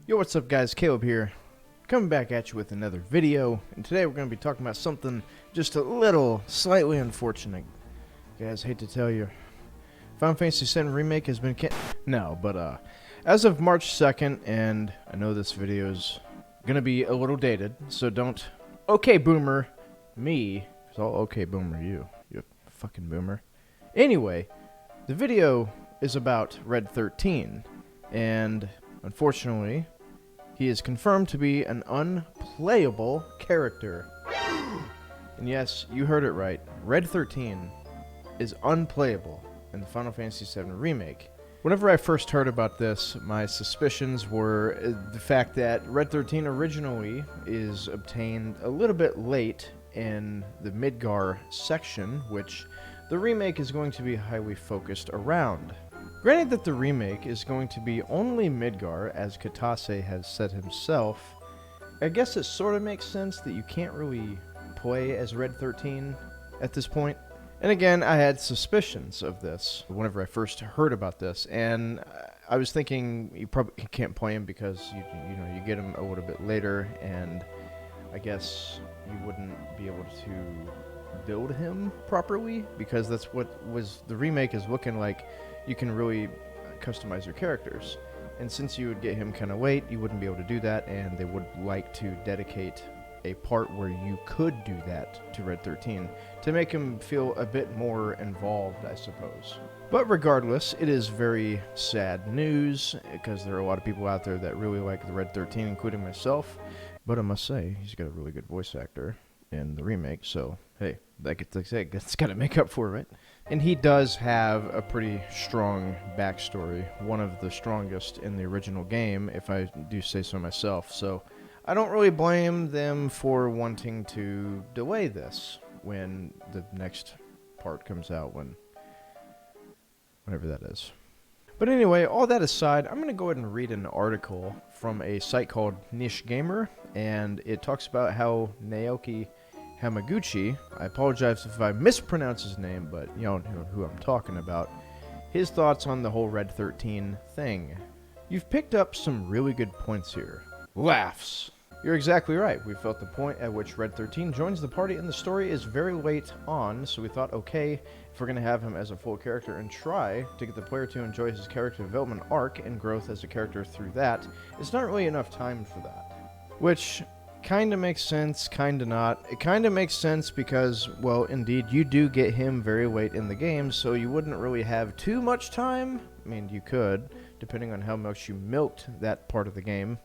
Yo, what's up guys, Caleb here, coming back at you with another video, and today we're going to be talking about something just a little, slightly unfortunate. Guys, hate to tell you, Final Fantasy VII Remake has been as of March 2nd, and I know this video is going to be a little dated, so don't okay boomer me, because I'll okay boomer you fucking boomer. Anyway, the video is about Red 13, and unfortunately, he is confirmed to be an unplayable character. And yes, you heard it right. Red 13 is unplayable in the Final Fantasy VII Remake. Whenever I first heard about this, my suspicions were the fact that Red 13 originally is obtained a little bit late in the Midgar section, which the remake is going to be highly focused around. Granted that the remake is going to be only Midgar, as Katase has said himself, I guess it sort of makes sense that you can't really play as Red 13 at this point. And again, I had suspicions of this whenever I first heard about this, and I was thinking you probably can't play him because you get him a little bit later, and I guess you wouldn't be able to build him properly, because that's what the remake is looking like. You can really customize your characters, and since you would get him kind of late, you wouldn't be able to do that, and they would like to dedicate a part where you could do that to Red 13 to make him feel a bit more involved, I suppose. But regardless, it is very sad news, because there are a lot of people out there that really like the Red 13, including myself, but I must say, he's got a really good voice actor in the remake, so hey, that's got to make up for it. And he does have a pretty strong backstory, one of the strongest in the original game, if I do say so myself. So I don't really blame them for wanting to delay this when the next part comes out, whenever that is. But anyway, all that aside, I'm going to go ahead and read an article from a site called Niche Gamer, and it talks about how Naoki Hamaguchi, I apologize if I mispronounce his name, but you know who I'm talking about, his thoughts on the whole Red 13 thing. You've picked up some really good points here. Laughs. You're exactly right. We felt the point at which Red 13 joins the party in the story is very late on, so we thought, okay, if we're going to have him as a full character and try to get the player to enjoy his character development arc and growth as a character through that, it's not really enough time for that. Which kind of makes sense, kind of not. It kind of makes sense because, well, indeed, you do get him very late in the game, so you wouldn't really have too much time. I mean, you could, depending on how much you milked that part of the game,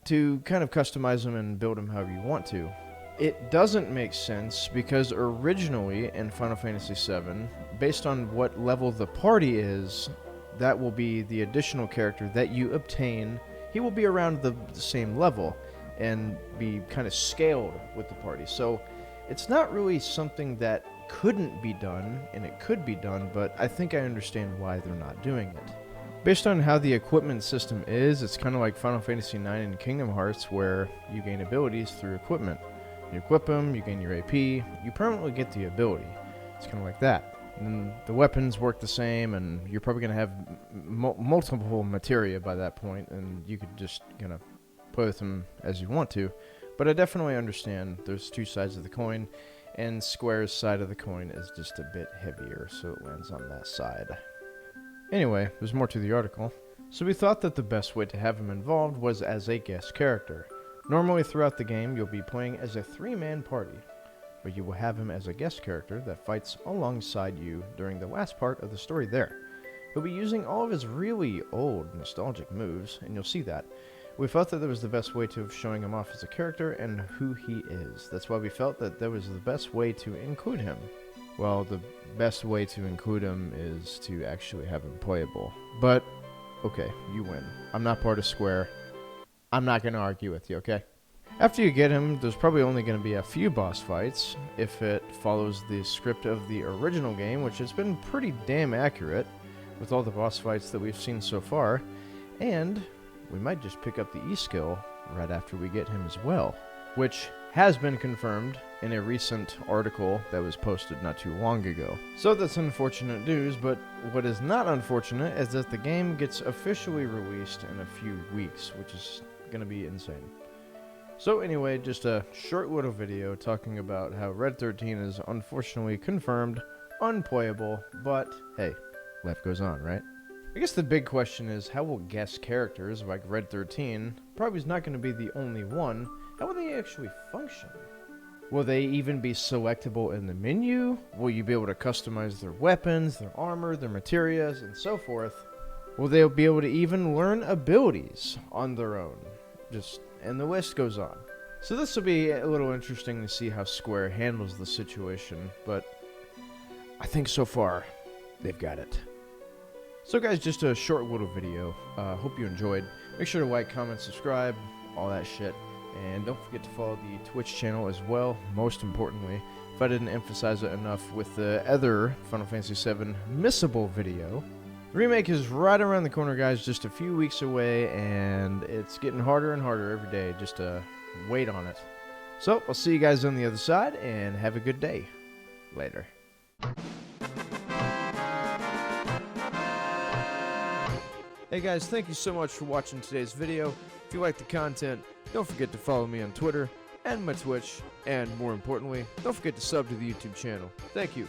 to kind of customize him and build him however you want to. It doesn't make sense because originally in Final Fantasy VII, based on what level the party is, that will be the additional character that you obtain. He will be around the same level and be kind of scaled with the party. So it's not really something that couldn't be done, and it could be done, but I think I understand why they're not doing it. Based on how the equipment system is, it's kind of like Final Fantasy IX and Kingdom Hearts, where you gain abilities through equipment. You equip them, you gain your AP, you permanently get the ability. It's kind of like that. And the weapons work the same, and you're probably going to have multiple materia by that point, and you could just kind of play with them as you want to. But I definitely understand there's two sides of the coin, and Square's side of the coin is just a bit heavier, so it lands on that side. Anyway, there's more to the article. So we thought that the best way to have him involved was as a guest character. Normally throughout the game, you'll be playing as a 3-man party, but you will have him as a guest character that fights alongside you during the last part of the story there. He'll be using all of his really old, nostalgic moves, and you'll see that. We felt that there was the best way to showing him off as a character and who he is. That's why we felt that there was the best way to include him. Well, the best way to include him is to actually have him playable. But, okay, you win. I'm not part of Square. I'm not going to argue with you, okay? After you get him, there's probably only going to be a few boss fights, if it follows the script of the original game, which has been pretty damn accurate with all the boss fights that we've seen so far. And we might just pick up the E skill right after we get him as well, which has been confirmed in a recent article that was posted not too long ago. So that's unfortunate news, but what is not unfortunate is that the game gets officially released in a few weeks, which is going to be insane. So anyway, just a short little video talking about how Red 13 is unfortunately confirmed unplayable, but hey, life goes on, right? I guess the big question is, how will guest characters like Red 13, probably is not going to be the only one, how will they actually function? Will they even be selectable in the menu? Will you be able to customize their weapons, their armor, their materials, and so forth? Will they be able to even learn abilities on their own? And the list goes on. So this will be a little interesting to see how Square handles the situation, but I think so far they've got it. So guys, just a short little video. Hope you enjoyed. Make sure to like, comment, subscribe, all that shit. And don't forget to follow the Twitch channel as well, most importantly. If I didn't emphasize it enough with the other Final Fantasy VII missable video. The remake is right around the corner, guys, just a few weeks away, and it's getting harder and harder every day just to wait on it. So, I'll see you guys on the other side, and have a good day. Later. Hey guys, thank you so much for watching today's video. If you like the content, don't forget to follow me on Twitter and my Twitch, and more importantly, don't forget to sub to the YouTube channel. Thank you.